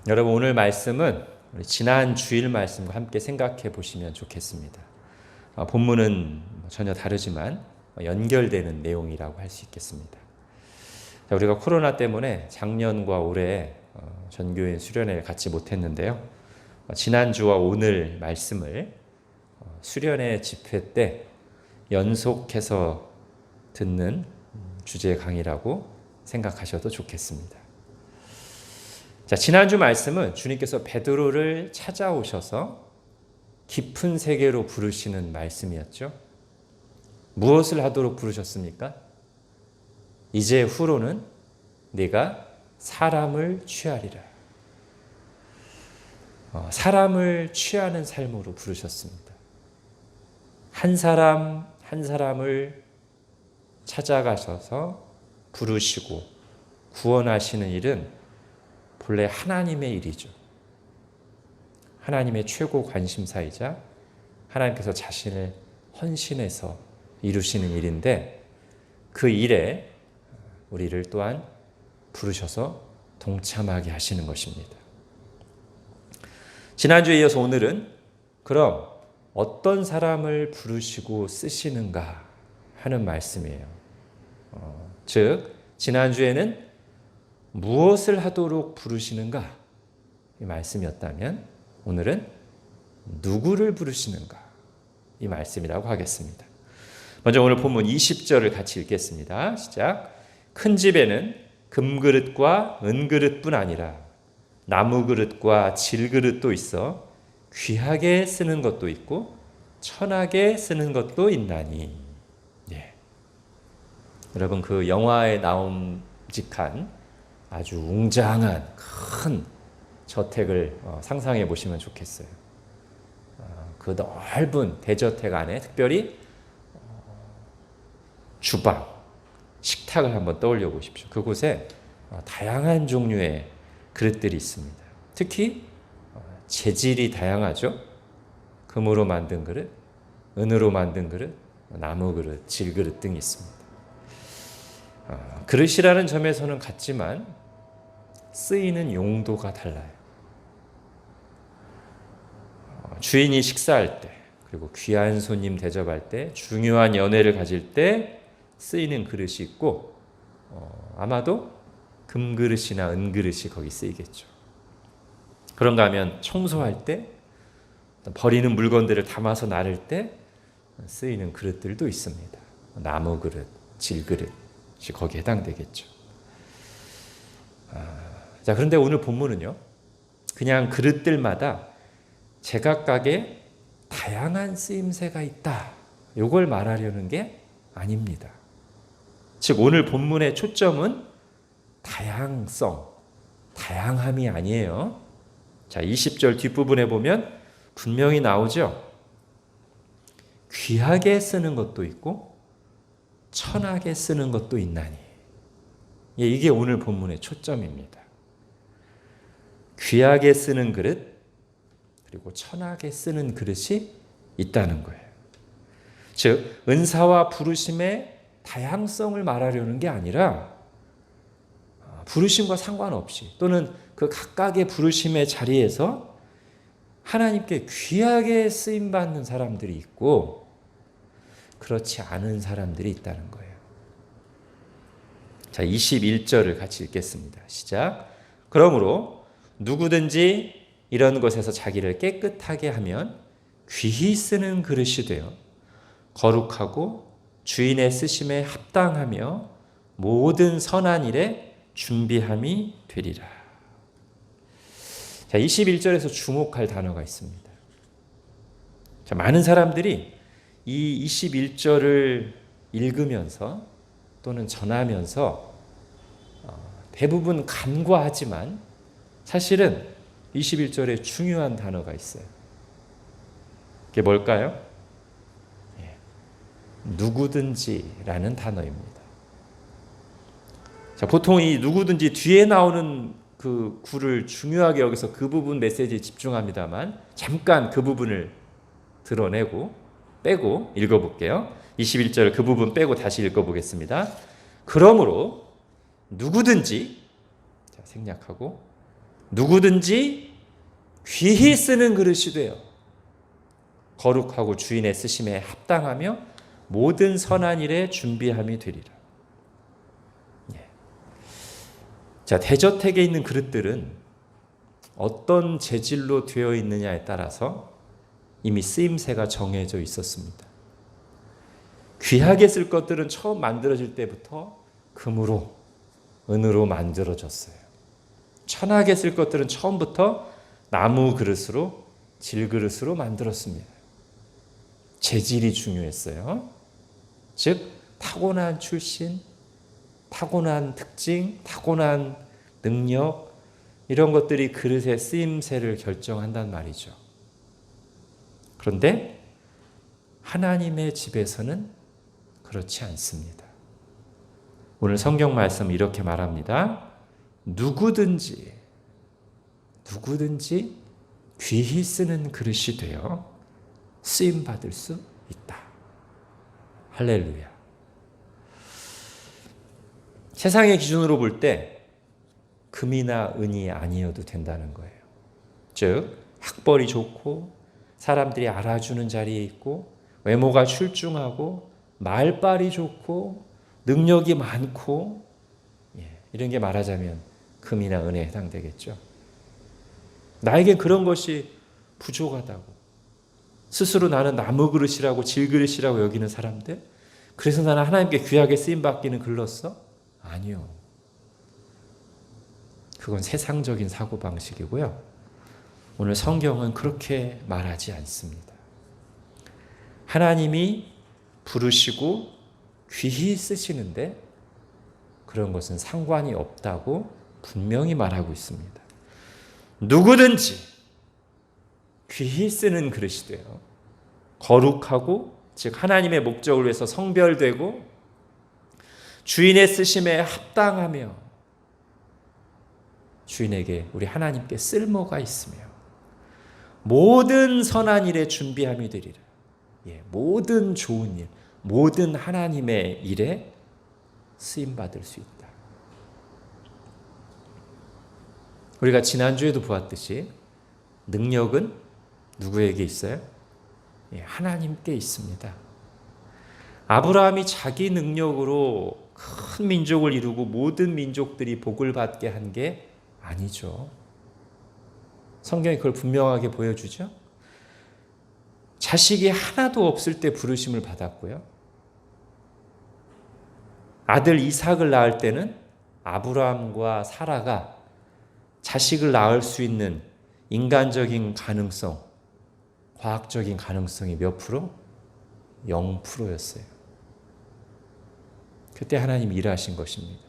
여러분, 오늘 말씀은 우리 지난 주일 말씀과 함께 생각해 보시면 좋겠습니다. 본문은 전혀 다르지만 연결되는 내용이라고 할 수 있겠습니다. 우리가 코로나 때문에 작년과 올해 전교인 수련회를 갖지 못했는데요. 지난주와 오늘 말씀을 수련회 집회 때 연속해서 듣는 주제 강의라고 생각하셔도 좋겠습니다. 자, 지난주 말씀은 주님께서 베드로를 찾아오셔서 깊은 세계로 부르시는 말씀이었죠. 무엇을 하도록 부르셨습니까? 이제 후로는 네가 사람을 취하리라. 사람을 취하는 삶으로 부르셨습니다. 한 사람 한 사람을 찾아가셔서 부르시고 구원하시는 일은 본래 하나님의 일이죠. 하나님의 최고 관심사이자 하나님께서 자신을 헌신해서 이루시는 일인데, 그 일에 우리를 또한 부르셔서 동참하게 하시는 것입니다. 지난주에 이어서 오늘은 그럼 어떤 사람을 부르시고 쓰시는가 하는 말씀이에요. 즉 지난주에는 무엇을 하도록 부르시는가 이 말씀이었다면, 오늘은 누구를 부르시는가 이 말씀이라고 하겠습니다. 먼저 오늘 본문 20절을 같이 읽겠습니다. 시작. 큰 집에는 금그릇과 은그릇뿐 아니라 나무그릇과 질그릇도 있어 귀하게 쓰는 것도 있고 천하게 쓰는 것도 있나니. 예. 여러분, 그 영화에 나옴직한 아주 웅장한 큰 저택을 상상해 보시면 좋겠어요. 그 넓은 대저택 안에 특별히 주방, 식탁을 한번 떠올려 보십시오. 그곳에 다양한 종류의 그릇들이 있습니다. 특히 재질이 다양하죠. 금으로 만든 그릇, 은으로 만든 그릇, 나무 그릇, 질 그릇 등이 있습니다. 그릇이라는 점에서는 같지만 쓰이는 용도가 달라요. 주인이 식사할 때, 그리고 귀한 손님 대접할 때, 중요한 연회를 가질 때 쓰이는 그릇이 있고, 아마도 금그릇이나 은그릇이 거기 쓰이겠죠. 그런가 하면 청소할 때, 버리는 물건들을 담아서 나를 때 쓰이는 그릇들도 있습니다. 나무 그릇, 질 그릇이 거기에 해당되겠죠. 자, 그런데 오늘 본문은요, 그냥 그릇들마다 제각각의 다양한 쓰임새가 있다, 이걸 말하려는 게 아닙니다. 즉 오늘 본문의 초점은 다양성, 다양함이 아니에요. 자, 20절 뒷부분에 보면 분명히 나오죠. 귀하게 쓰는 것도 있고 천하게 쓰는 것도 있나니. 이게 오늘 본문의 초점입니다. 귀하게 쓰는 그릇, 그리고 천하게 쓰는 그릇이 있다는 거예요. 즉 은사와 부르심의 다양성을 말하려는 게 아니라, 부르심과 상관없이 또는 그 각각의 부르심의 자리에서 하나님께 귀하게 쓰임받는 사람들이 있고 그렇지 않은 사람들이 있다는 거예요. 자, 21절을 같이 읽겠습니다. 시작. 그러므로 누구든지 이런 것에서 자기를 깨끗하게 하면 귀히 쓰는 그릇이 되어 거룩하고 주인의 쓰심에 합당하며 모든 선한 일에 준비함이 되리라. 자, 21절에서 주목할 단어가 있습니다. 자, 많은 사람들이 이 21절을 읽으면서 또는 전하면서 대부분 간과하지만 사실은 21절에 중요한 단어가 있어요. 그게 뭘까요? 누구든지라는 단어입니다. 자, 보통 이 누구든지 뒤에 나오는 그 구를 중요하게 여기서 그 부분 메시지에 집중합니다만, 잠깐 그 부분을 드러내고 빼고 읽어볼게요. 21절 그 부분 빼고 다시 읽어보겠습니다. 그러므로 누구든지, 자, 생략하고 누구든지 귀히 쓰는 그릇이 되어 거룩하고 주인의 쓰심에 합당하며 모든 선한 일에 준비함이 되리라. 자, 대저택에 있는 그릇들은 어떤 재질로 되어 있느냐에 따라서 이미 쓰임새가 정해져 있었습니다. 귀하게 쓸 것들은 처음 만들어질 때부터 금으로, 은으로 만들어졌어요. 천하게 쓸 것들은 처음부터 나무 그릇으로, 질그릇으로 만들었습니다. 재질이 중요했어요. 즉 타고난 출신, 타고난 특징, 타고난 능력, 이런 것들이 그릇의 쓰임새를 결정한단 말이죠. 그런데 하나님의 집에서는 그렇지 않습니다. 오늘 성경 말씀 이렇게 말합니다. 누구든지 귀히 쓰는 그릇이 되어 쓰임 받을 수 있다. 할렐루야. 세상의 기준으로 볼 때 금이나 은이 아니어도 된다는 거예요. 즉 학벌이 좋고 사람들이 알아주는 자리에 있고 외모가 출중하고 말빨이 좋고 능력이 많고, 이런 게 말하자면 금이나 은에 해당되겠죠. 나에겐 그런 것이 부족하다고, 스스로 나는 나무 그릇이라고 질그릇이라고 여기는 사람들, 그래서 나는 하나님께 귀하게 쓰임받기는 글렀어? 아니요. 그건 세상적인 사고방식이고요. 오늘 성경은 그렇게 말하지 않습니다. 하나님이 부르시고 귀히 쓰시는데 그런 것은 상관이 없다고 분명히 말하고 있습니다. 누구든지 귀히 쓰는 그릇이 돼요. 거룩하고, 즉 하나님의 목적을 위해서 성별되고 주인의 쓰심에 합당하며 주인에게, 우리 하나님께 쓸모가 있으며 모든 선한 일에 준비함이 되리라. 모든 좋은 일, 모든 하나님의 일에 쓰임받을 수 있다. 우리가 지난주에도 보았듯이 능력은 누구에게 있어요? 하나님께 있습니다. 아브라함이 자기 능력으로 큰 민족을 이루고 모든 민족들이 복을 받게 한 게 아니죠. 성경이 그걸 분명하게 보여주죠. 자식이 하나도 없을 때 부르심을 받았고요. 아들 이삭을 낳을 때는 아브라함과 사라가 자식을 낳을 수 있는 인간적인 가능성, 과학적인 가능성이 몇 프로? 0%였어요. 그때 하나님이 일하신 것입니다.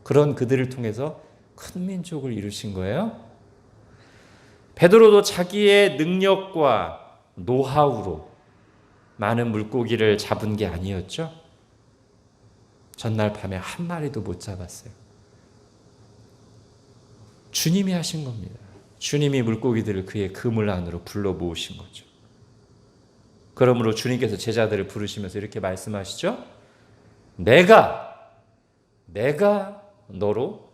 그런 그들을 통해서 큰 민족을 이루신 거예요. 베드로도 자기의 능력과 노하우로 많은 물고기를 잡은 게 아니었죠. 전날 밤에 한 마리도 못 잡았어요. 주님이 하신 겁니다. 주님이 물고기들을 그의 그물 안으로 불러 모으신 거죠. 그러므로 주님께서 제자들을 부르시면서 이렇게 말씀하시죠. 내가 너로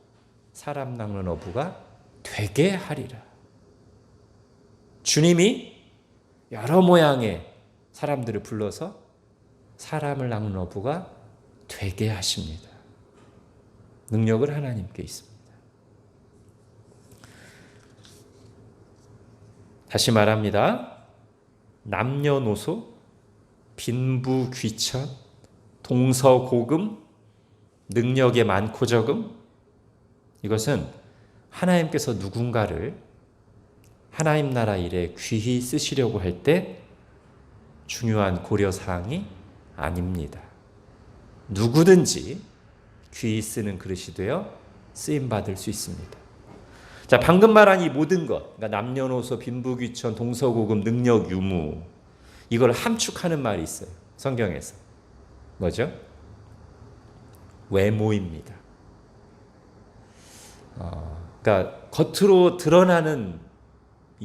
사람 낚는 어부가 되게 하리라. 주님이 여러 모양의 사람들을 불러서 사람을 낚는 어부가 되게 하십니다. 능력을 하나님께 있습니다. 다시 말합니다. 남녀노소, 빈부귀천, 동서고금, 능력의 많고 적음, 이것은 하나님께서 누군가를 하나님 나라 일에 귀히 쓰시려고 할 때 중요한 고려사항이 아닙니다. 누구든지 귀히 쓰는 그릇이 되어 쓰임받을 수 있습니다. 자, 방금 말한 이 모든 것, 그러니까 남녀노소, 빈부귀천, 동서고금, 능력, 유무, 이걸 함축하는 말이 있어요. 성경에서. 뭐죠? 외모입니다. 그러니까 겉으로 드러나는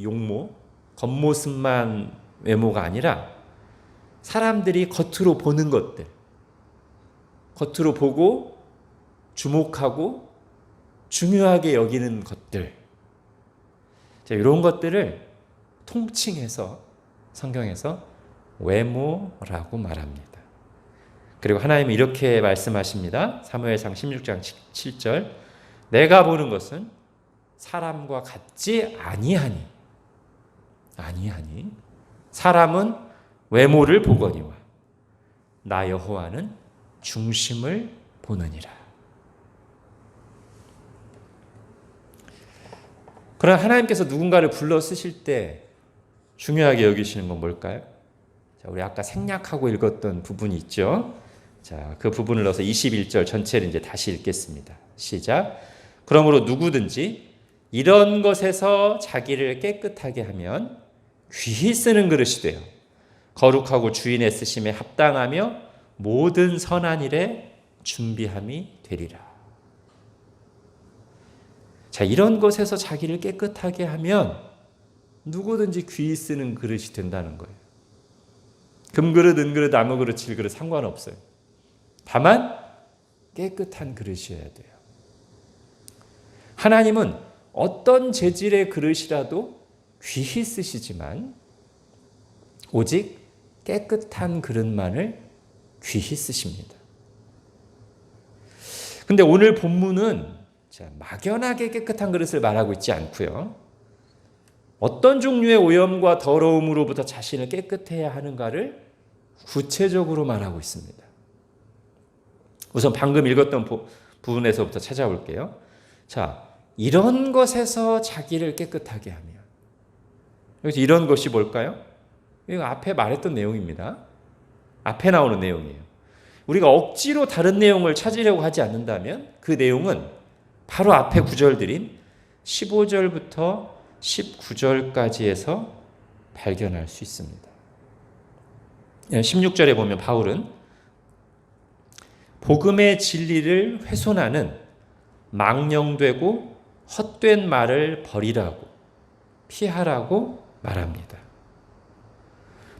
용모, 겉모습만 외모가 아니라 사람들이 겉으로 보는 것들, 겉으로 보고 주목하고 중요하게 여기는 것들, 자, 이런 것들을 통칭해서 성경에서 외모라고 말합니다. 그리고 하나님은 이렇게 말씀하십니다. 사무엘상 16장 7절 내가 보는 것은 사람과 같지 아니하니 사람은 외모를 보거니와 나 여호와는 중심을 보느니라. 그러나 하나님께서 누군가를 불러 쓰실 때 중요하게 여기시는 건 뭘까요? 자, 우리 아까 생략하고 읽었던 부분이 있죠. 자, 그 부분을 넣어서 21절 전체를 이제 다시 읽겠습니다. 시작. 그러므로 누구든지 이런 것에서 자기를 깨끗하게 하면 귀히 쓰는 그릇이 되어 거룩하고 주인의 쓰심에 합당하며 모든 선한 일에 준비함이 되리라. 자, 이런 것에서 자기를 깨끗하게 하면 누구든지 귀히 쓰는 그릇이 된다는 거예요. 금그릇, 은그릇, 나무그릇, 질그릇 상관없어요. 다만 깨끗한 그릇이어야 돼요. 하나님은 어떤 재질의 그릇이라도 귀히 쓰시지만 오직 깨끗한 그릇만을 귀히 쓰십니다. 근데 오늘 본문은 막연하게 깨끗한 그릇을 말하고 있지 않고요. 어떤 종류의 오염과 더러움으로부터 자신을 깨끗해야 하는가를 구체적으로 말하고 있습니다. 우선 방금 읽었던 부분에서부터 찾아볼게요. 자, 이런 것에서 자기를 깨끗하게 하면. 여기서 이런 것이 뭘까요? 이거 앞에 말했던 내용입니다. 앞에 나오는 내용이에요. 우리가 억지로 다른 내용을 찾으려고 하지 않는다면 그 내용은 바로 앞에 구절들인 15절부터 19절까지에서 발견할 수 있습니다. 16절에 보면 바울은 복음의 진리를 훼손하는 망령되고 헛된 말을 버리라고 피하라고 말합니다.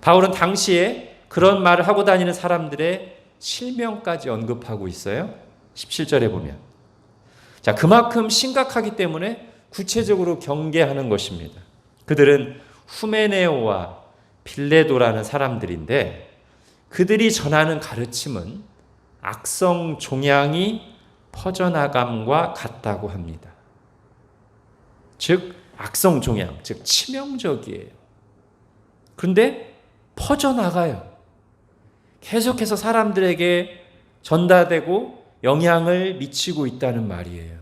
바울은 당시에 그런 말을 하고 다니는 사람들의 실명까지 언급하고 있어요. 17절에 보면. 자, 그만큼 심각하기 때문에 구체적으로 경계하는 것입니다. 그들은 후메네오와 빌레도라는 사람들인데 그들이 전하는 가르침은 악성 종양이 퍼져나감과 같다고 합니다. 즉 악성 종양, 즉 치명적이에요. 그런데 퍼져나가요. 계속해서 사람들에게 전달되고 영향을 미치고 있다는 말이에요.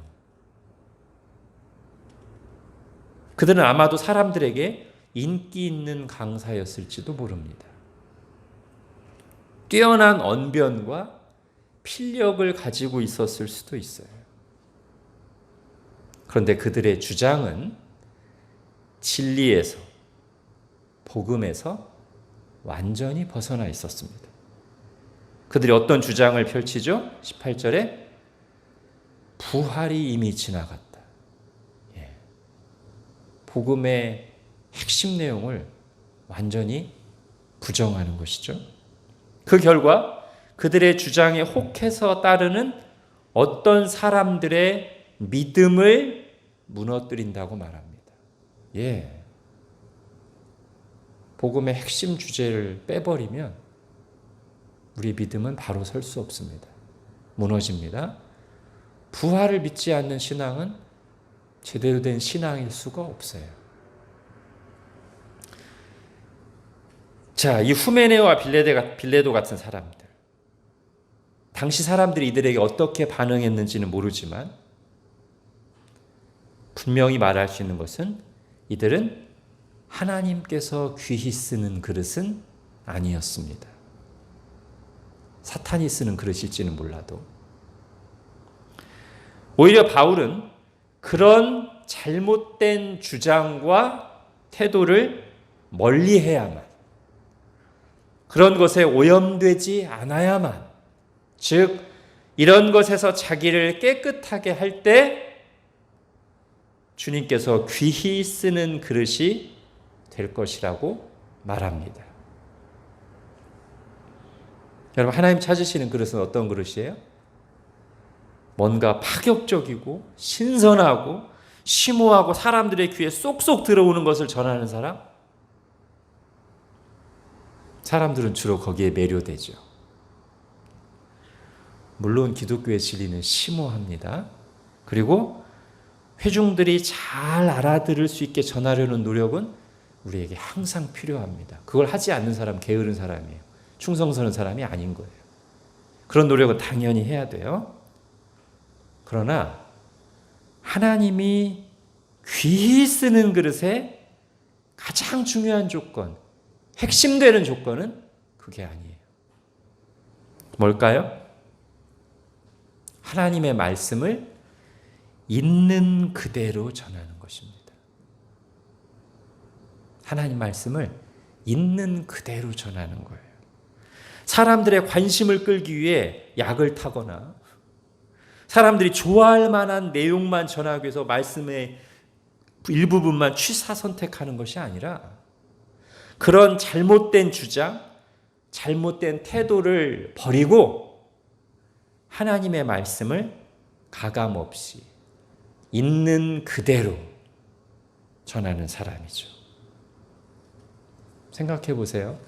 그들은 아마도 사람들에게 인기 있는 강사였을지도 모릅니다. 뛰어난 언변과 필력을 가지고 있었을 수도 있어요. 그런데 그들의 주장은 진리에서, 복음에서 완전히 벗어나 있었습니다. 그들이 어떤 주장을 펼치죠? 18절에 부활이 이미 지나갔다. 복음의 핵심 내용을 완전히 부정하는 것이죠. 그 결과 그들의 주장에 혹해서 따르는 어떤 사람들의 믿음을 무너뜨린다고 말합니다. 복음의 핵심 주제를 빼버리면 우리 믿음은 바로 설 수 없습니다. 무너집니다. 부활을 믿지 않는 신앙은 제대로 된 신앙일 수가 없어요. 자, 이 후메네오와 빌레도 같은 사람들. 당시 사람들이 이들에게 어떻게 반응했는지는 모르지만 분명히 말할 수 있는 것은 이들은 하나님께서 귀히 쓰는 그릇은 아니었습니다. 사탄이 쓰는 그릇일지는 몰라도. 오히려 바울은 그런 잘못된 주장과 태도를 멀리해야만, 그런 것에 오염되지 않아야만, 즉 이런 것에서 자기를 깨끗하게 할 때 주님께서 귀히 쓰는 그릇이 될 것이라고 말합니다. 여러분, 하나님 찾으시는 그릇은 어떤 그릇이에요? 뭔가 파격적이고 신선하고 심오하고 사람들의 귀에 쏙쏙 들어오는 것을 전하는 사람? 사람들은 주로 거기에 매료되죠. 물론 기독교의 진리는 심오합니다. 그리고 회중들이 잘 알아들을 수 있게 전하려는 노력은 우리에게 항상 필요합니다. 그걸 하지 않는 사람 게으른 사람이에요. 충성스러운 사람이 아닌 거예요. 그런 노력은 당연히 해야 돼요. 그러나 하나님이 귀히 쓰는 그릇의 가장 중요한 조건, 핵심되는 조건은 그게 아니에요. 뭘까요? 하나님의 말씀을 있는 그대로 전하는 것입니다. 하나님 말씀을 있는 그대로 전하는 거예요. 사람들의 관심을 끌기 위해 약을 타거나 사람들이 좋아할 만한 내용만 전하기 위해서 말씀의 일부분만 취사 선택하는 것이 아니라 그런 잘못된 주장, 잘못된 태도를 버리고 하나님의 말씀을 가감없이 있는 그대로 전하는 사람이죠. 생각해 보세요.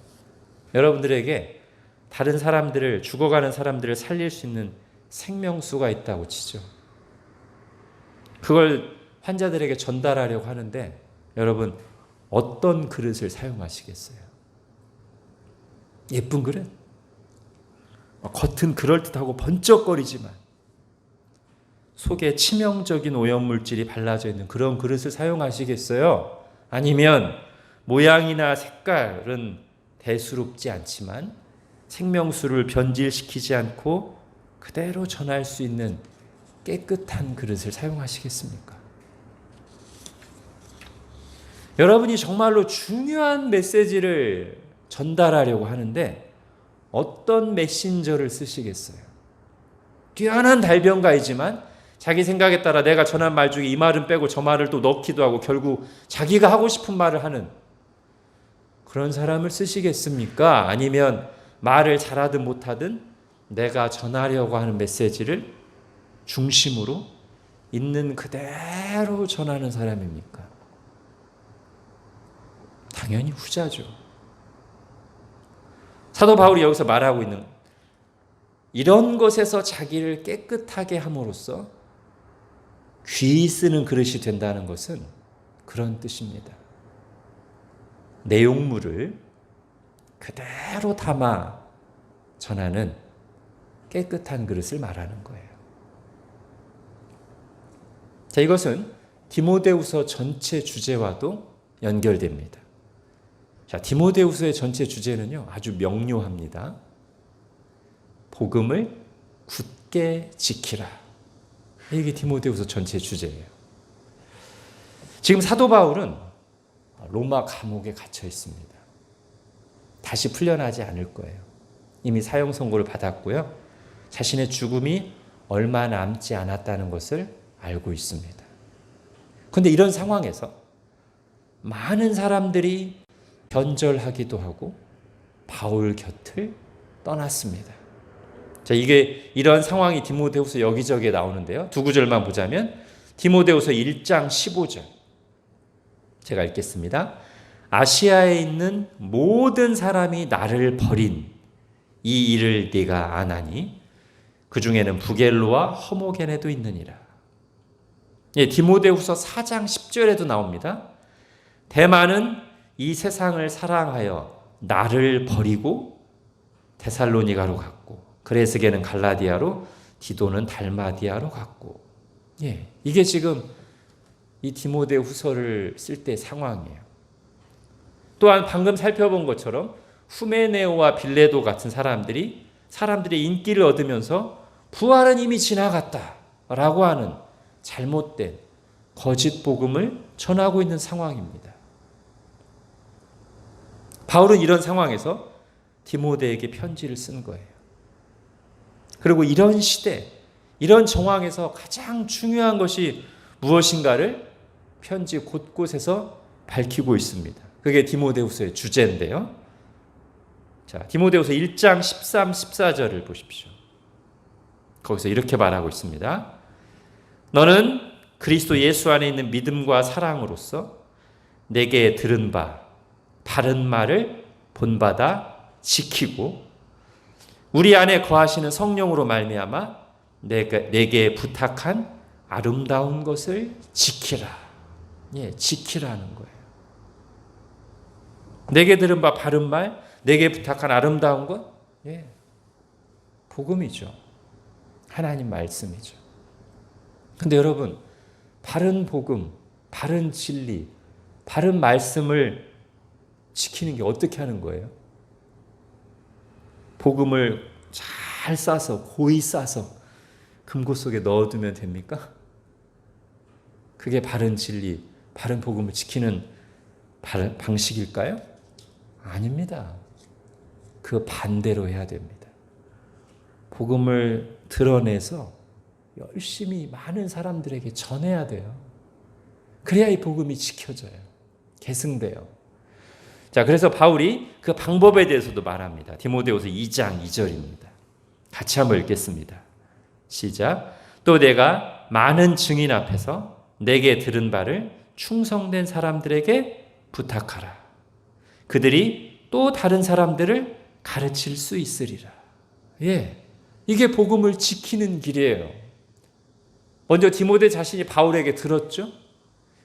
여러분들에게 다른 사람들을, 죽어가는 사람들을 살릴 수 있는 생명수가 있다고 치죠. 그걸 환자들에게 전달하려고 하는데 여러분 어떤 그릇을 사용하시겠어요? 예쁜 그릇? 겉은 그럴듯하고 번쩍거리지만 속에 치명적인 오염물질이 발라져 있는 그런 그릇을 사용하시겠어요? 아니면 모양이나 색깔은 대수롭지 않지만 생명수를 변질시키지 않고 그대로 전할 수 있는 깨끗한 그릇을 사용하시겠습니까? 여러분이 정말로 중요한 메시지를 전달하려고 하는데 어떤 메신저를 쓰시겠어요? 뛰어난 달변가이지만 자기 생각에 따라 내가 전한 말 중에 이 말은 빼고 저 말을 또 넣기도 하고 결국 자기가 하고 싶은 말을 하는 그런 사람을 쓰시겠습니까? 아니면 말을 잘하든 못하든 내가 전하려고 하는 메시지를 중심으로 있는 그대로 전하는 사람입니까? 당연히 후자죠. 사도 바울이 여기서 말하고 있는 이런 것에서 자기를 깨끗하게 함으로써 귀히 쓰는 그릇이 된다는 것은 그런 뜻입니다. 내용물을 그대로 담아 전하는 깨끗한 그릇을 말하는 거예요. 자, 이것은 디모데후서 전체 주제와도 연결됩니다. 자, 디모데후서의 전체 주제는요, 아주 명료합니다. 복음을 굳게 지키라. 이게 디모데후서 전체 주제예요. 지금 사도 바울은 로마 감옥에 갇혀 있습니다. 다시 풀려나지 않을 거예요. 이미 사형 선고를 받았고요. 자신의 죽음이 얼마 남지 않았다는 것을 알고 있습니다. 그런데 이런 상황에서 많은 사람들이 변절하기도 하고 바울 곁을 떠났습니다. 자, 이런 상황이 디모데후서 여기저기에 나오는데요. 두 구절만 보자면 디모데후서 1장 15절 제가 읽겠습니다. 아시아에 있는 모든 사람이 나를 버린 이 일을 네가 아나니 그 중에는 부겔로와 허모게네도 있느니라. 예, 디모데후서 4장 10절에도 나옵니다. 대만은 이 세상을 사랑하여 나를 버리고 데살로니가로 갔고 그레스게는 갈라디아로 디도는 달마디아로 갔고. 예, 이게 지금 이 디모데후서를 쓸 때 상황이에요. 또한 방금 살펴본 것처럼 후메네오와 빌레도 같은 사람들이 사람들의 인기를 얻으면서 부활은 이미 지나갔다라고 하는 잘못된 거짓 복음을 전하고 있는 상황입니다. 바울은 이런 상황에서 디모데에게 편지를 쓴 거예요. 그리고 이런 시대, 이런 정황에서 가장 중요한 것이 무엇인가를 편지 곳곳에서 밝히고 있습니다. 그게 디모데후서의 주제인데요. 자, 디모데후서 1장 13, 14절을 보십시오. 거기서 이렇게 말하고 있습니다. 너는 그리스도 예수 안에 있는 믿음과 사랑으로서 내게 들은 바 바른 말을 본받아 지키고 우리 안에 거하시는 성령으로 말미암아 내게 부탁한 아름다운 것을 지키라. 예, 지키라는 거예요. 내게 들은 바 바른 말, 내게 부탁한 아름다운 것, 예, 복음이죠. 하나님 말씀이죠. 근데 여러분, 바른 복음, 바른 진리, 바른 말씀을 지키는 게 어떻게 하는 거예요? 복음을 잘 싸서, 고이 싸서 금고 속에 넣어두면 됩니까? 그게 바른 진리, 바른 복음을 지키는 방식일까요? 아닙니다. 그 반대로 해야 됩니다. 복음을 드러내서 열심히 많은 사람들에게 전해야 돼요. 그래야 이 복음이 지켜져요. 계승돼요. 자, 그래서 바울이 그 방법에 대해서도 말합니다. 디모데후서 2장 2절입니다. 같이 한번 읽겠습니다. 시작. 또 내가 많은 증인 앞에서 내게 들은 바를 충성된 사람들에게 부탁하라. 그들이 또 다른 사람들을 가르칠 수 있으리라. 예, 이게 복음을 지키는 길이에요. 먼저 디모데 자신이 바울에게 들었죠.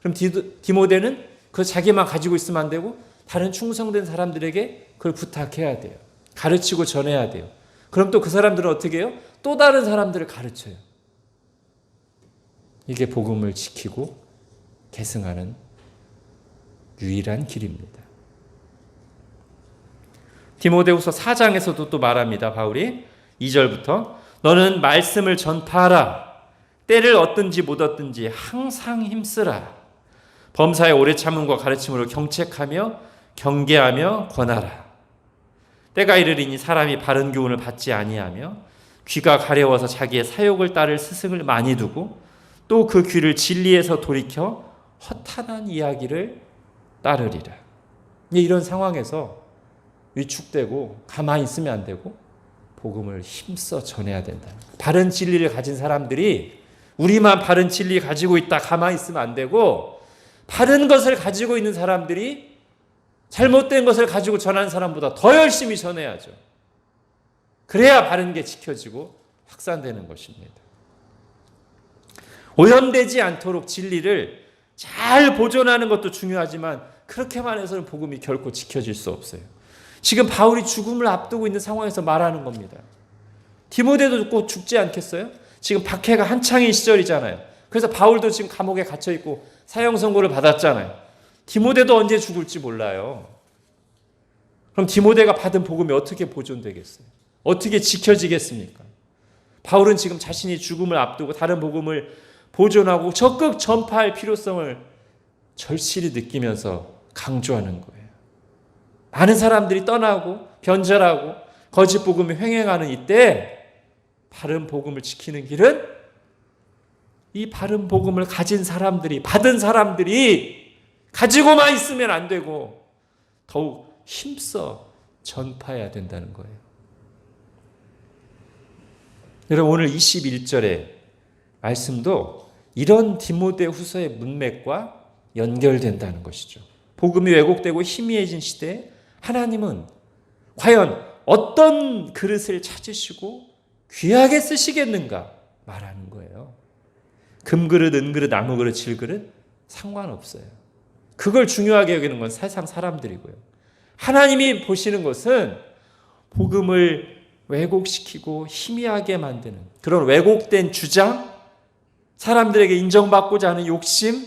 그럼 디모데는 그 자기만 가지고 있으면 안 되고 다른 충성된 사람들에게 그걸 부탁해야 돼요. 가르치고 전해야 돼요. 그럼 또 그 사람들은 어떻게 해요? 또 다른 사람들을 가르쳐요. 이게 복음을 지키고 계승하는 유일한 길입니다. 디모데후서 4장에서도 또 말합니다. 바울이 2절부터 너는 말씀을 전파하라. 때를 얻든지 못 얻든지 항상 힘쓰라. 범사의 오래 참음과 가르침으로 경책하며 경계하며 권하라. 때가 이르리니 사람이 바른 교훈을 받지 아니하며 귀가 가려워서 자기의 사욕을 따를 스승을 많이 두고 또 그 귀를 진리에서 돌이켜 허탄한 이야기를 따르리라. 이런 상황에서 위축되고 가만히 있으면 안 되고 복음을 힘써 전해야 된다. 바른 진리를 가진 사람들이 우리만 바른 진리 가지고 있다 가만히 있으면 안 되고 바른 것을 가지고 있는 사람들이 잘못된 것을 가지고 전하는 사람보다 더 열심히 전해야죠. 그래야 바른 게 지켜지고 확산되는 것입니다. 오염되지 않도록 진리를 잘 보존하는 것도 중요하지만 그렇게만 해서는 복음이 결코 지켜질 수 없어요. 지금 바울이 죽음을 앞두고 있는 상황에서 말하는 겁니다. 디모데도 꼭 죽지 않겠어요? 지금 박해가 한창인 시절이잖아요. 그래서 바울도 지금 감옥에 갇혀있고 사형 선고를 받았잖아요. 디모데도 언제 죽을지 몰라요. 그럼 디모데가 받은 복음이 어떻게 보존되겠어요? 어떻게 지켜지겠습니까? 바울은 지금 자신이 죽음을 앞두고 다른 복음을 보존하고 적극 전파할 필요성을 절실히 느끼면서 강조하는 거예요. 많은 사람들이 떠나고 변절하고 거짓 복음을 횡행하는 이때 바른 복음을 지키는 길은 이 바른 복음을 가진 사람들이, 받은 사람들이 가지고만 있으면 안 되고 더욱 힘써 전파해야 된다는 거예요. 여러분, 오늘 21절의 말씀도 이런 디모데후서의 문맥과 연결된다는 것이죠. 복음이 왜곡되고 희미해진 시대에 하나님은 과연 어떤 그릇을 찾으시고 귀하게 쓰시겠는가 말하는 거예요. 금그릇, 은그릇, 나무그릇, 질그릇 상관없어요. 그걸 중요하게 여기는 건 세상 사람들이고요. 하나님이 보시는 것은 복음을 왜곡시키고 희미하게 만드는 그런 왜곡된 주장, 사람들에게 인정받고자 하는 욕심,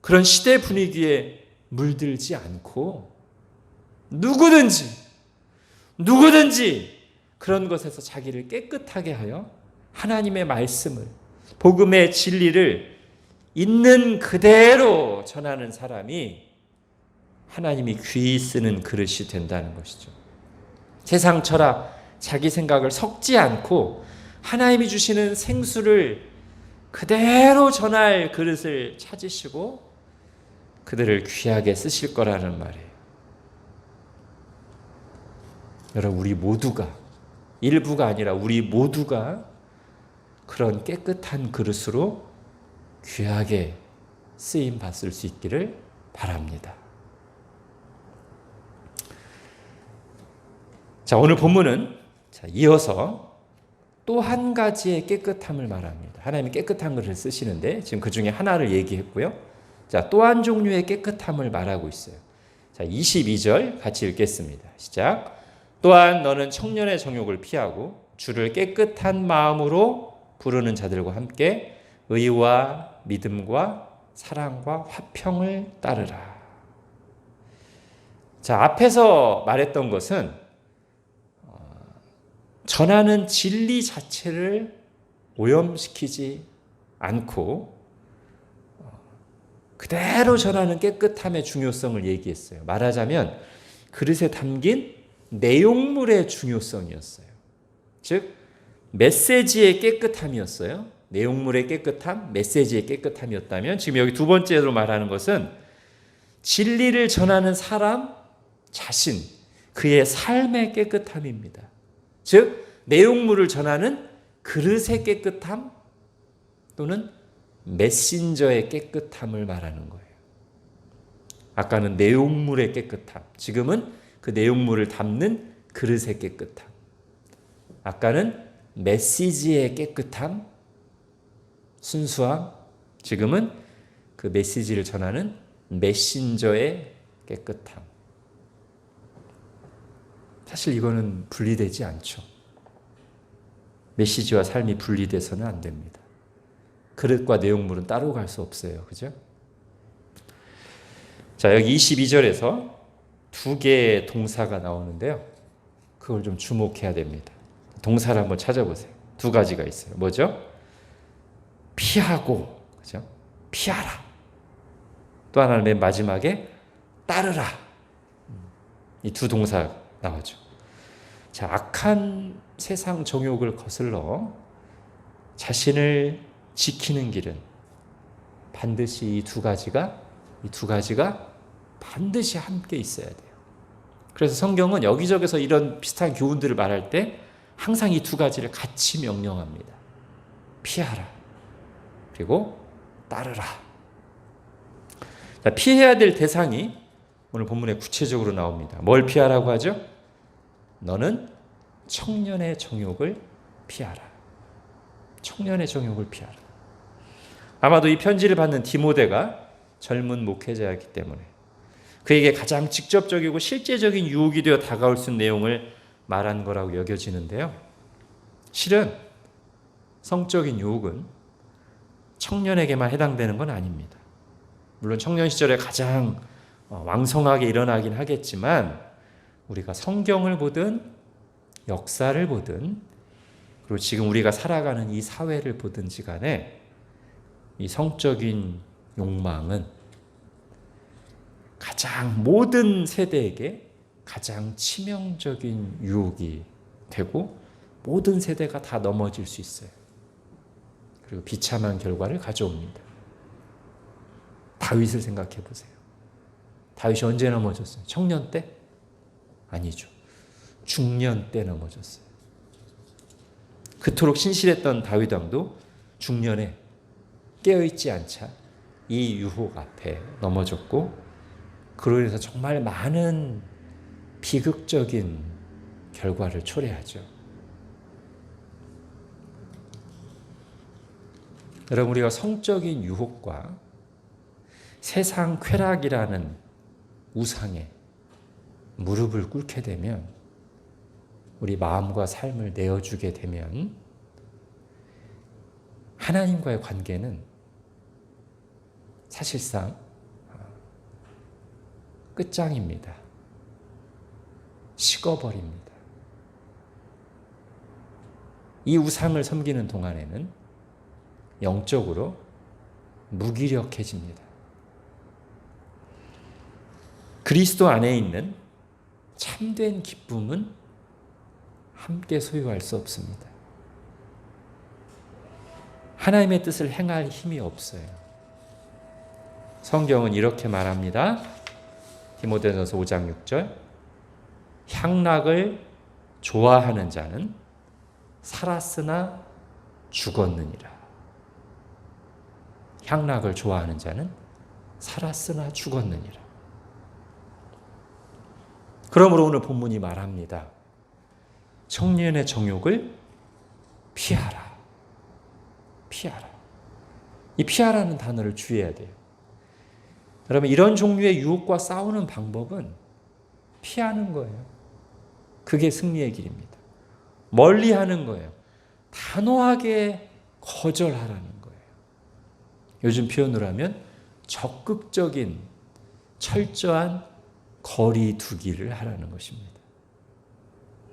그런 시대 분위기에 물들지 않고 누구든지 그런 것에서 자기를 깨끗하게 하여 하나님의 말씀을, 복음의 진리를 있는 그대로 전하는 사람이 하나님이 귀히 쓰는 그릇이 된다는 것이죠. 세상 철학, 자기 생각을 섞지 않고 하나님이 주시는 생수를 그대로 전할 그릇을 찾으시고 그들을 귀하게 쓰실 거라는 말이에요. 여러분, 우리 모두가, 일부가 아니라 우리 모두가 그런 깨끗한 그릇으로 귀하게 쓰임 받을 수 있기를 바랍니다. 자, 오늘 본문은 이어서 또 한 가지의 깨끗함을 말합니다. 하나님이 깨끗한 것을 쓰시는데 지금 그 중에 하나를 얘기했고요. 자, 또 한 종류의 깨끗함을 말하고 있어요. 자, 22절 같이 읽겠습니다. 시작. 또한 너는 청년의 정욕을 피하고 주를 깨끗한 마음으로 부르는 자들과 함께 의와 믿음과 사랑과 화평을 따르라. 자, 앞에서 말했던 것은 전하는 진리 자체를 오염시키지 않고 그대로 전하는 깨끗함의 중요성을 얘기했어요. 말하자면 그릇에 담긴 내용물의 중요성이었어요. 즉 메시지의 깨끗함이었어요. 내용물의 깨끗함, 메시지의 깨끗함이었다면 지금 여기 두 번째로 말하는 것은 진리를 전하는 사람 자신, 그의 삶의 깨끗함입니다. 즉 내용물을 전하는 그릇의 깨끗함 또는 메신저의 깨끗함을 말하는 거예요. 아까는 내용물의 깨끗함, 지금은 그 내용물을 담는 그릇의 깨끗함. 아까는 메시지의 깨끗함, 순수함, 지금은 그 메시지를 전하는 메신저의 깨끗함. 사실 이거는 분리되지 않죠. 메시지와 삶이 분리돼서는 안 됩니다. 그릇과 내용물은 따로 갈 수 없어요. 그죠? 자, 여기 22절에서 두 개의 동사가 나오는데요. 그걸 좀 주목해야 됩니다. 동사를 한번 찾아보세요. 두 가지가 있어요. 뭐죠? 피하고, 그죠? 피하라. 또 하나는 맨 마지막에 따르라. 이 두 동사 나오죠. 자, 악한 세상 정욕을 거슬러 자신을 지키는 길은 반드시 이 두 가지가 반드시 함께 있어야 돼요. 그래서 성경은 여기저기서 이런 비슷한 교훈들을 말할 때 항상 이 두 가지를 같이 명령합니다. 피하라. 그리고 따르라. 자, 피해야 될 대상이 오늘 본문에 구체적으로 나옵니다. 뭘 피하라고 하죠? 너는 청년의 정욕을 피하라. 청년의 정욕을 피하라. 아마도 이 편지를 받는 디모데가 젊은 목회자였기 때문에 그에게 가장 직접적이고 실제적인 유혹이 되어 다가올 수 있는 내용을 말한 거라고 여겨지는데요. 실은 성적인 유혹은 청년에게만 해당되는 건 아닙니다. 물론 청년 시절에 가장 왕성하게 일어나긴 하겠지만 우리가 성경을 보든 역사를 보든 그리고 지금 우리가 살아가는 이 사회를 보든지 간에 이 성적인 욕망은 가장 모든 세대에게 가장 치명적인 유혹이 되고 모든 세대가 다 넘어질 수 있어요. 그리고 비참한 결과를 가져옵니다. 다윗을 생각해 보세요. 다윗이 언제 넘어졌어요? 청년 때? 아니죠. 중년 때 넘어졌어요. 그토록 신실했던 다윗 왕도 중년에 깨어있지 않자 이 유혹 앞에 넘어졌고 그로 인해서 정말 많은 비극적인 결과를 초래하죠. 여러분, 우리가 성적인 유혹과 세상 쾌락이라는 우상에 무릎을 꿇게 되면 우리 마음과 삶을 내어주게 되면 하나님과의 관계는 사실상 끝장입니다. 식어버립니다. 이 우상을 섬기는 동안에는 영적으로 무기력해집니다. 그리스도 안에 있는 참된 기쁨은 함께 소유할 수 없습니다. 하나님의 뜻을 행할 힘이 없어요. 성경은 이렇게 말합니다. 디모데전서 5장 6절 향락을 좋아하는 자는 살았으나 죽었느니라. 향락을 좋아하는 자는 살았으나 죽었느니라. 그러므로 오늘 본문이 말합니다. 청년의 정욕을 피하라. 피하라. 이 피하라는 단어를 주의해야 돼요. 여러분, 이런 종류의 유혹과 싸우는 방법은 피하는 거예요. 그게 승리의 길입니다. 멀리 하는 거예요. 단호하게 거절하라는 거예요. 요즘 표현으로 하면 적극적인 철저한 거리 두기를 하라는 것입니다.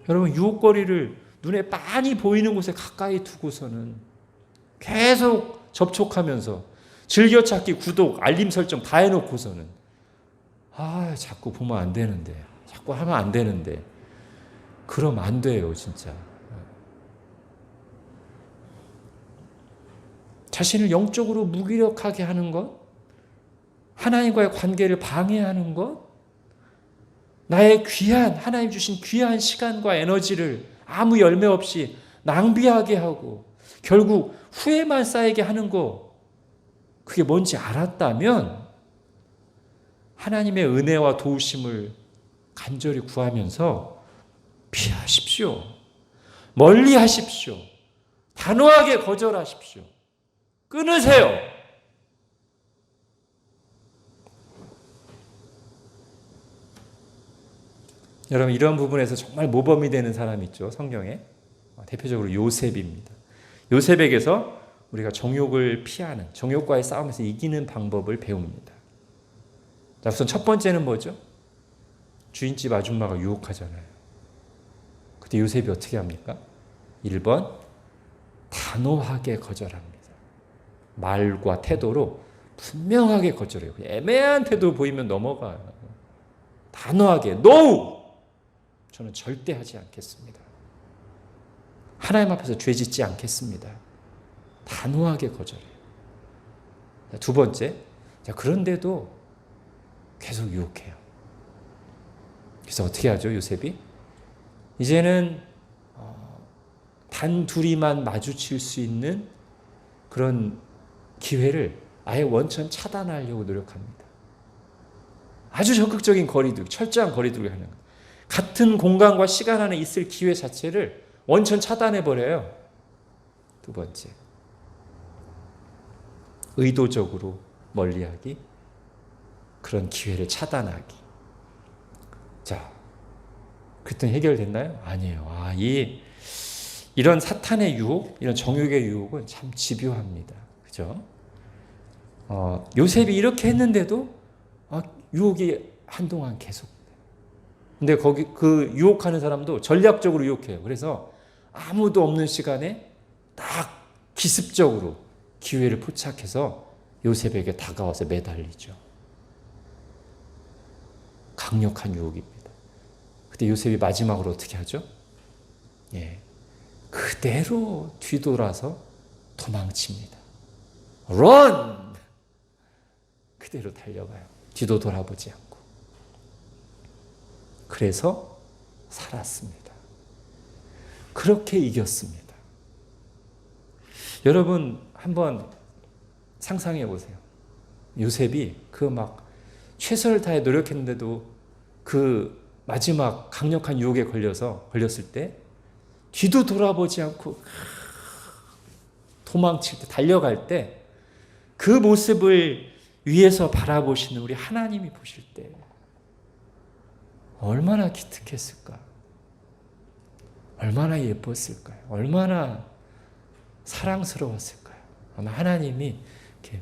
여러분, 유혹거리를 눈에 빤히 보이는 곳에 가까이 두고서는 계속 접촉하면서 즐겨찾기, 구독, 알림 설정 다 해놓고서는 자꾸 보면 안 되는데, 자꾸 하면 안 되는데, 그러면 안 돼요, 진짜. 자신을 영적으로 무기력하게 하는 것, 하나님과의 관계를 방해하는 것, 나의 귀한, 하나님 주신 귀한 시간과 에너지를 아무 열매 없이 낭비하게 하고 결국 후회만 쌓이게 하는 거, 그게 뭔지 알았다면 하나님의 은혜와 도우심을 간절히 구하면서 피하십시오. 멀리 하십시오. 단호하게 거절하십시오. 끊으세요. 여러분, 이런 부분에서 정말 모범이 되는 사람이 있죠. 성경에. 대표적으로 요셉입니다. 요셉에게서 우리가 정욕을 피하는, 정욕과의 싸움에서 이기는 방법을 배웁니다. 자, 우선 첫 번째는 뭐죠? 주인집 아줌마가 유혹하잖아요. 그때 요셉이 어떻게 합니까? 1번, 단호하게 거절합니다. 말과 태도로 분명하게 거절해요. 애매한 태도 보이면 넘어가요. 단호하게 NO! 저는 절대 하지 않겠습니다. 하나님 앞에서 죄짓지 않겠습니다. 단호하게 거절해요. 두 번째, 그런데도 계속 유혹해요. 그래서 어떻게 하죠, 요셉이? 이제는 단 둘이만 마주칠 수 있는 그런 기회를 아예 원천 차단하려고 노력합니다. 아주 적극적인 거리두기, 철저한 거리두기를 하는 거예요. 같은 공간과 시간 안에 있을 기회 자체를 원천 차단해버려요. 두 번째, 의도적으로 멀리하기, 그런 기회를 차단하기. 자, 그랬더니 해결됐나요? 아니에요. 이런 사탄의 유혹, 이런 정욕의 유혹은 참 집요합니다. 그죠? 요셉이 이렇게 했는데도 유혹이 한동안 계속. 근데 그 유혹하는 사람도 전략적으로 유혹해요. 그래서 아무도 없는 시간에 딱 기습적으로 기회를 포착해서 요셉에게 다가와서 매달리죠. 강력한 유혹입니다. 그때 요셉이 마지막으로 어떻게 하죠? 그대로 뒤돌아서 도망칩니다. Run! 그대로 달려가요. 뒤도 돌아보지 않고. 그래서 살았습니다. 그렇게 이겼습니다. 여러분, 한번 상상해 보세요. 요셉이 최선을 다해 노력했는데도 그 마지막 강력한 유혹에 걸렸을 때 뒤도 돌아보지 않고 도망칠 때, 달려갈 때 그 모습을 위에서 바라보시는 우리 하나님이 보실 때 얼마나 기특했을까? 얼마나 예뻤을까요? 얼마나 사랑스러웠을까요? 아마 하나님이 이렇게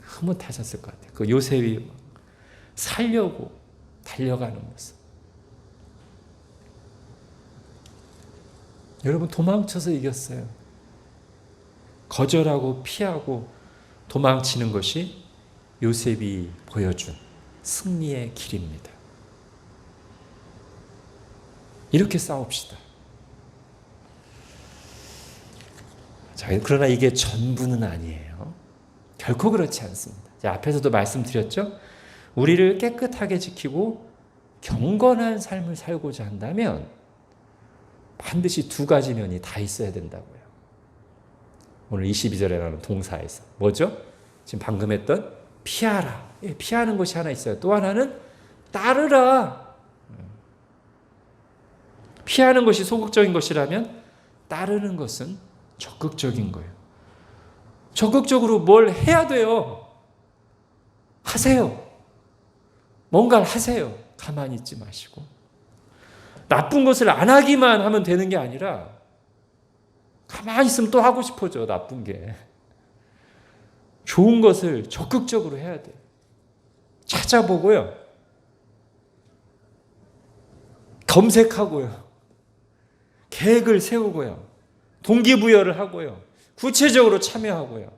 흐뭇하셨을 것 같아요. 그 요셉이 살려고 달려가는 모습. 여러분, 도망쳐서 이겼어요. 거절하고 피하고 도망치는 것이 요셉이 보여준 승리의 길입니다. 이렇게 싸웁시다. 자, 그러나 이게 전부는 아니에요. 결코 그렇지 않습니다. 자, 앞에서도 말씀드렸죠? 우리를 깨끗하게 지키고 경건한 삶을 살고자 한다면 반드시 두 가지 면이 다 있어야 된다고요. 오늘 22절에 나오는 동사에서. 뭐죠? 지금 방금 했던 피하라. 피하는 것이 하나 있어요. 또 하나는 따르라. 피하는 것이 소극적인 것이라면 따르는 것은 적극적인 거예요. 적극적으로 뭘 해야 돼요. 하세요. 뭔가를 하세요. 가만히 있지 마시고. 나쁜 것을 안 하기만 하면 되는 게 아니라 가만히 있으면 또 하고 싶어져. 나쁜 게. 좋은 것을 적극적으로 해야 돼요. 찾아보고요. 검색하고요. 계획을 세우고요. 동기부여를 하고요. 구체적으로 참여하고요.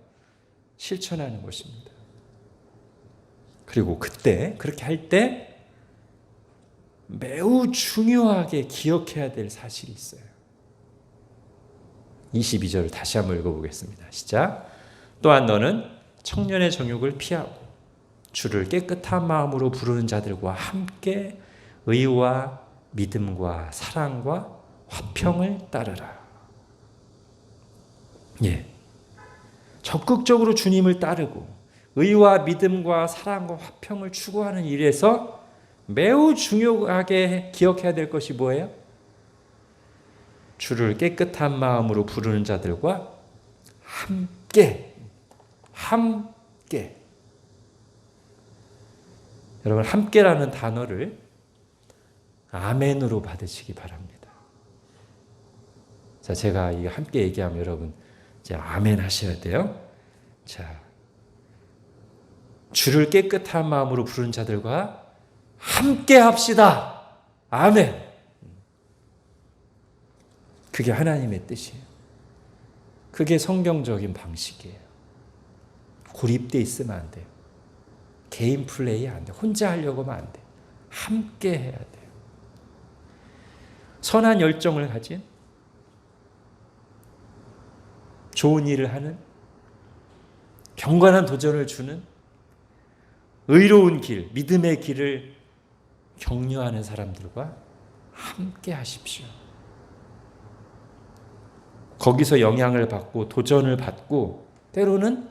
실천하는 것입니다. 그리고 그때 그렇게 할 때 매우 중요하게 기억해야 될 사실이 있어요. 22절을 다시 한번 읽어보겠습니다. 시작. 또한 너는 청년의 정욕을 피하고 주를 깨끗한 마음으로 부르는 자들과 함께 의와 믿음과 사랑과 화평을 따르라. 예. 적극적으로 주님을 따르고 의와 믿음과 사랑과 화평을 추구하는 일에서 매우 중요하게 기억해야 될 것이 뭐예요? 주를 깨끗한 마음으로 부르는 자들과 함께. 여러분, 함께라는 단어를 아멘으로 받으시기 바랍니다. 자, 제가 이거 함께 얘기하면 여러분 이제 아멘 하셔야 돼요. 자, 주를 깨끗한 마음으로 부르는 자들과 함께 합시다. 아멘. 그게 하나님의 뜻이에요. 그게 성경적인 방식이에요. 고립돼 있으면 안 돼요. 개인 플레이 안 돼요. 혼자 하려고 하면 안 돼요. 함께 해야 돼요. 선한 열정을 가진, 좋은 일을 하는, 경건한 도전을 주는, 의로운 길, 믿음의 길을 격려하는 사람들과 함께 하십시오. 거기서 영향을 받고 도전을 받고 때로는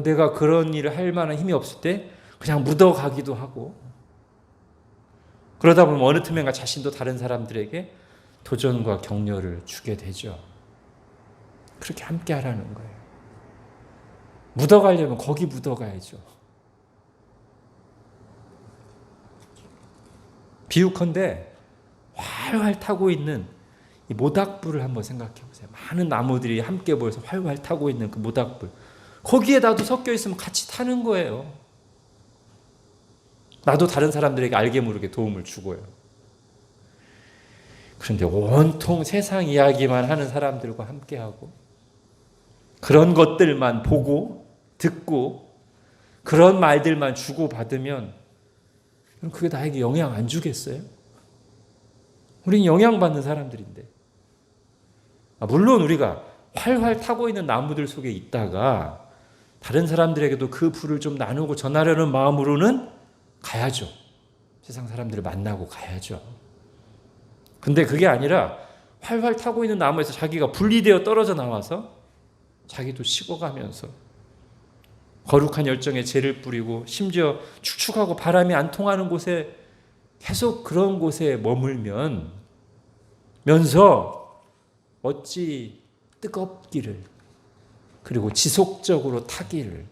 내가 그런 일을 할 만한 힘이 없을 때 그냥 묻어가기도 하고, 그러다 보면 어느 틈엔가 자신도 다른 사람들에게 도전과 격려를 주게 되죠. 그렇게 함께 하라는 거예요. 묻어가려면 거기 묻어가야죠. 비유컨대 활활 타고 있는 이 모닥불을 한번 생각해 보세요. 많은 나무들이 함께 모여서 활활 타고 있는 그 모닥불. 거기에 나도 섞여 있으면 같이 타는 거예요. 나도 다른 사람들에게 알게 모르게 도움을 주고요. 그런데 온통 세상 이야기만 하는 사람들과 함께하고 그런 것들만 보고 듣고 그런 말들만 주고받으면 그럼 그게 나에게 영향 안 주겠어요? 우린 영향받는 사람들인데. 물론 우리가 활활 타고 있는 나무들 속에 있다가 다른 사람들에게도 그 불을 좀 나누고 전하려는 마음으로는 가야죠. 세상 사람들을 만나고 가야죠. 근데 그게 아니라 활활 타고 있는 나무에서 자기가 분리되어 떨어져 나와서 자기도 식어가면서 거룩한 열정에 죄를 뿌리고 심지어 축축하고 바람이 안 통하는 곳에 계속 그런 곳에 머물면서 어찌 뜨겁기를 그리고 지속적으로 타기를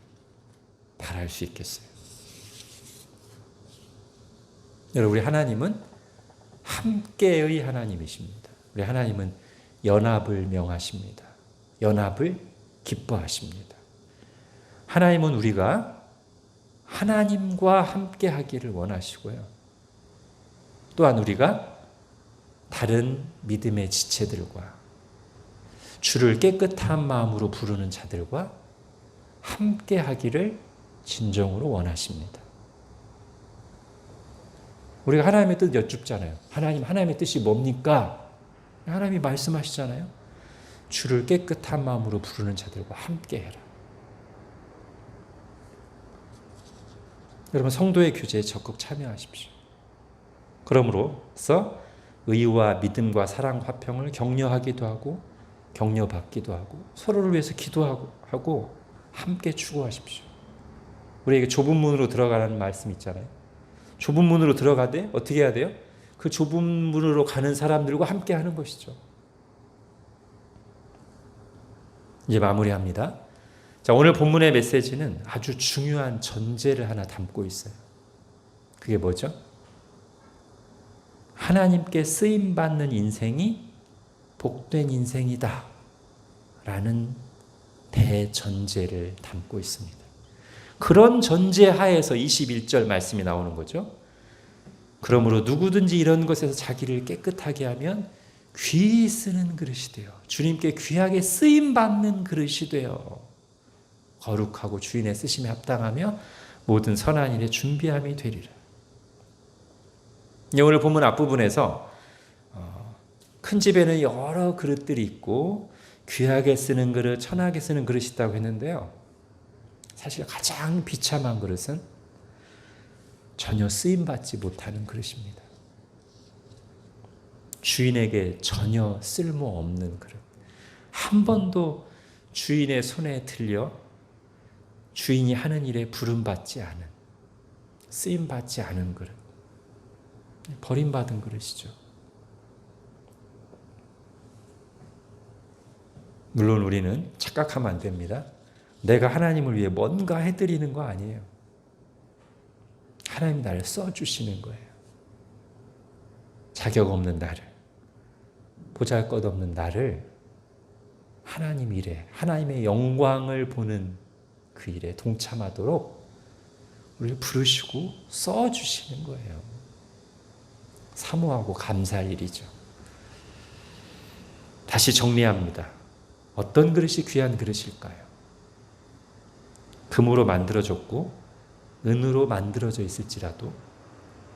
바랄 수 있겠어요. 여러분, 우리 하나님은 함께의 하나님이십니다. 우리 하나님은 연합을 명하십니다. 연합을 기뻐하십니다. 하나님은 우리가 하나님과 함께 하기를 원하시고요. 또한 우리가 다른 믿음의 지체들과 주를 깨끗한 마음으로 부르는 자들과 함께 하기를 진정으로 원하십니다. 우리가 하나님의 뜻 여쭙잖아요. 하나님의 뜻이 뭡니까? 하나님이 말씀하시잖아요. 주를 깨끗한 마음으로 부르는 자들과 함께 해라. 여러분, 성도의 교제에 적극 참여하십시오. 그러므로써 의와 믿음과 사랑, 화평을 격려하기도 하고 격려받기도 하고 서로를 위해서 기도하고 함께 추구하십시오. 우리에게 좁은 문으로 들어가라는 말씀 있잖아요. 좁은 문으로 들어가되 어떻게 해야 돼요? 그 좁은 문으로 가는 사람들과 함께 하는 것이죠. 이제 마무리합니다. 자, 오늘 본문의 메시지는 아주 중요한 전제를 하나 담고 있어요. 그게 뭐죠? 하나님께 쓰임받는 인생이 복된 인생이다 라는 대전제를 담고 있습니다. 그런 전제 하에서 21절 말씀이 나오는 거죠. 그러므로 누구든지 이런 것에서 자기를 깨끗하게 하면 귀히 쓰는 그릇이 되어 주님께 귀하게 쓰임받는 그릇이 되어 거룩하고 주인의 쓰심에 합당하며 모든 선한 일에 준비함이 되리라. 오늘 본문 앞부분에서 큰 집에는 여러 그릇들이 있고 귀하게 쓰는 그릇, 천하게 쓰는 그릇이 있다고 했는데요. 사실 가장 비참한 그릇은 전혀 쓰임받지 못하는 그릇입니다. 주인에게 전혀 쓸모없는 그릇. 한 번도 주인의 손에 들려 주인이 하는 일에 부름받지 않은, 쓰임받지 않은 그릇. 버림받은 그릇이죠. 물론 우리는 착각하면 안 됩니다. 내가 하나님을 위해 뭔가 해드리는 거 아니에요. 하나님 나를 써주시는 거예요. 자격 없는 나를, 보잘것없는 나를 하나님 일에, 하나님의 영광을 보는 그 일에 동참하도록 우리를 부르시고 써주시는 거예요. 사모하고 감사할 일이죠. 다시 정리합니다. 어떤 그릇이 귀한 그릇일까요? 금으로 만들어졌고 은으로 만들어져 있을지라도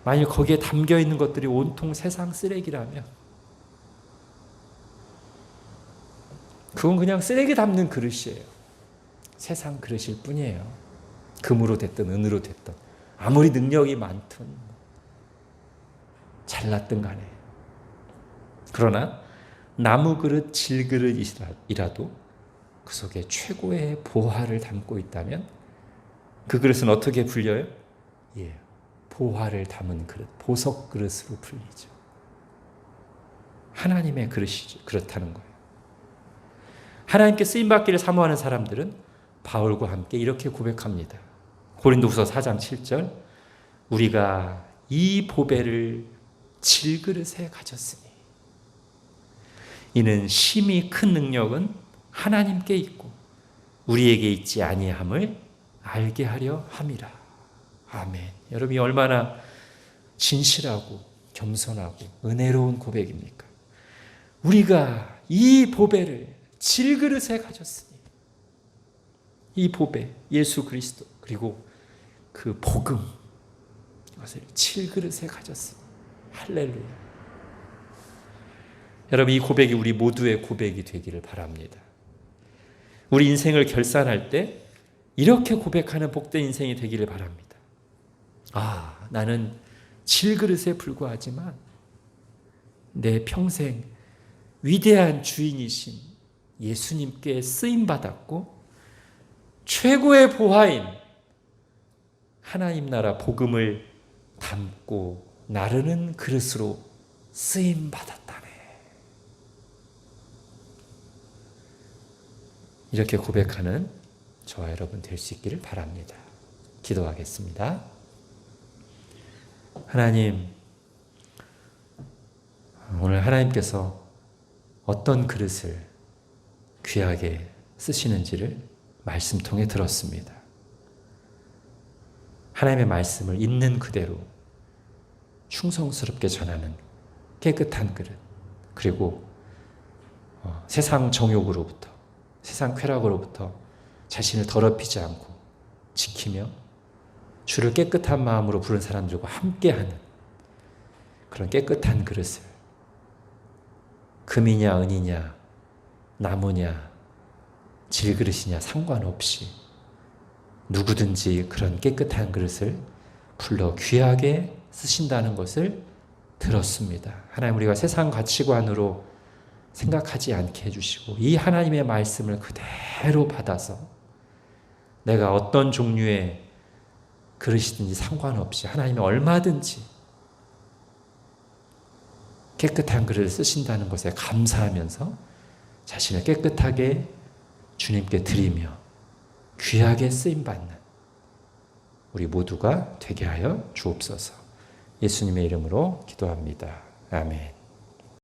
만일 거기에 담겨 있는 것들이 온통 세상 쓰레기라면 그건 그냥 쓰레기 담는 그릇이에요. 세상 그릇일 뿐이에요. 금으로 됐든 은으로 됐든 아무리 능력이 많든 잘났든 간에. 그러나 나무 그릇, 질그릇이라도 그 속에 최고의 보화를 담고 있다면 그 그릇은 어떻게 불려요? 예, 보화를 담은 그릇, 보석 그릇으로 불리죠. 하나님의 그릇이죠. 그렇다는 거예요. 하나님께 쓰임받기를 사모하는 사람들은 바울과 함께 이렇게 고백합니다. 고린도후서 4장 7절 우리가 이 보배를 질그릇에 가졌으니 이는 심히 큰 능력은 하나님께 있고 우리에게 있지 아니함을 알게 하려 함이라. 아멘. 여러분이 얼마나 진실하고 겸손하고 은혜로운 고백입니까? 우리가 이 보배를 질그릇에 가졌으니 이 보배, 예수 그리스도 그리고 그 복음 이것을 질그릇에 가졌으니 할렐루야. 여러분 이 고백이 우리 모두의 고백이 되기를 바랍니다. 우리 인생을 결산할 때 이렇게 고백하는 복된 인생이 되기를 바랍니다. 아, 나는 질그릇에 불과하지만 내 평생 위대한 주인이신 예수님께 쓰임받았고 최고의 보화인 하나님 나라 복음을 담고 나르는 그릇으로 쓰임받았다네. 이렇게 고백하는 저와 여러분 될 수 있기를 바랍니다. 기도하겠습니다. 하나님, 오늘 하나님께서 어떤 그릇을 귀하게 쓰시는지를 말씀 통해 들었습니다. 하나님의 말씀을 있는 그대로 충성스럽게 전하는 깨끗한 그릇, 그리고 세상 정욕으로부터, 세상 쾌락으로부터 자신을 더럽히지 않고 지키며 주를 깨끗한 마음으로 부른 사람들과 함께하는 그런 깨끗한 그릇을 금이냐 은이냐 나무냐 질그릇이냐 상관없이 누구든지 그런 깨끗한 그릇을 불러 귀하게 쓰신다는 것을 들었습니다. 하나님, 우리가 세상 가치관으로 생각하지 않게 해주시고 이 하나님의 말씀을 그대로 받아서 내가 어떤 종류의 그릇이든지 상관없이 하나님이 얼마든지 깨끗한 그릇을 쓰신다는 것에 감사하면서 자신을 깨끗하게 주님께 드리며 귀하게 쓰임받는 우리 모두가 되게 하여 주옵소서. 예수님의 이름으로 기도합니다. 아멘.